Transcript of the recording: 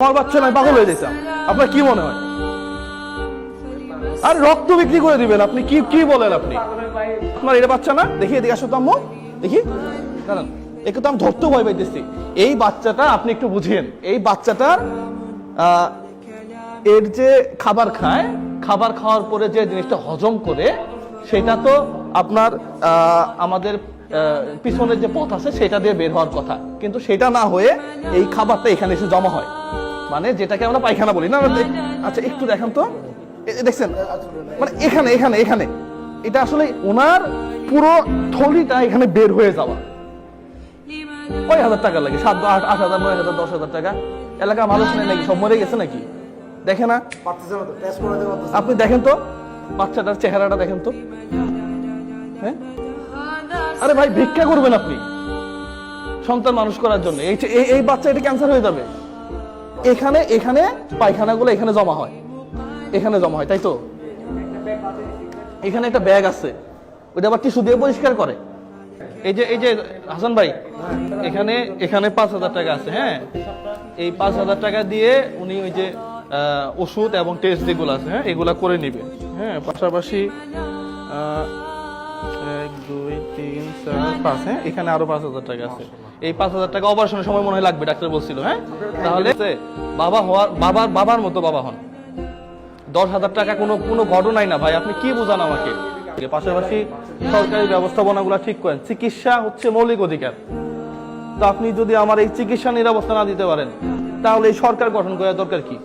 আমার বাচ্চা নাই পাগল হয়ে যেতাম। আপনার কি মনে হয়? আর রক্ত বিক্রি করে দিবেন আপনি? কি কি বলেন আপনি? আপনার এটা বাচ্চা না? দেখি এদিকে আসো তো আম্মু, দেখি দাঁড়ান, একটু তো আমি ধরতে ভয় পাইতেছি। এই বাচ্চাটা আপনি একটু বুঝিয়েন, এই বাচ্চাটার এর যে খাবার খায়, খাবার খাওয়ার পরে যে জিনিসটা হজম করে, সেটা তো আপনার আমাদের পিছনের যে পথ আছে সেটা দিয়ে বের হওয়ার কথা, কিন্তু সেটা না হয়ে এই খাবারটা এখানে এসে জমা হয়, মানে যেটাকে আমরা পায়খানা বলি না। আচ্ছা একটু দেখেন তো, দেখছেন মানে এখানে এখানে এখানে এটা আসলে ওনার পুরো থলিটা এখানে বের হয়ে যাওয়া। কয় হাজার টাকা লাগে? 7, 8, 8,000, 9,000, 10,000 টাকা। এলাকার মানুষ নেই নাকি? সব মরে গেছে নাকি? দেখে না আপনি? দেখেন তো বাচ্চাটার চেহারাটা দেখেন তো। হ্যাঁ, আরে ভাই ভিক্ষা করবেন আপনি সন্তান মানুষ করার জন্য? এই বাচ্চা এটা ক্যান্সার হয়ে যাবে। এখানে এখানে পায়খানাগুলো এখানে জমা হয়, এখানে জমা হয়, তাই তো? এখানে একটা ব্যাগ আছে, ওইটা আবার টিস্যু দিয়ে পরিষ্কার করে। এই যে হাসান ভাই, এখানে এখানে 5,000 টাকা আছে। হ্যাঁ, এই 5,000 টাকা দিয়ে উনি ওই যে ওষুধ এবং টেস্ট যেগুলো আছে, হ্যাঁ, এগুলা করে নিবে। হ্যাঁ, পাশাপাশি 1, 2, 3, 4, 5, হ্যাঁ, এখানে আরো 5,000 টাকা আছে। এই 5,000 টাকা অপারেশনের সময় মনে হয় লাগবে, ডাক্তার বলছিল। হ্যাঁ, তাহলে বাবার মতো বাবা হন। 10,000 টাকা কোনো ঘটনাই না ভাই, আপনি কি বুঝান আমাকে? পাশাপাশি সরকারি ব্যবস্থাপনাগুলো ঠিক করেন। চিকিৎসা হচ্ছে মৌলিক অধিকার। তো আপনি যদি আমার এই চিকিৎসা নিরাপত্তা না দিতে পারেন, তাহলে এই সরকার গঠন করার দরকার কি?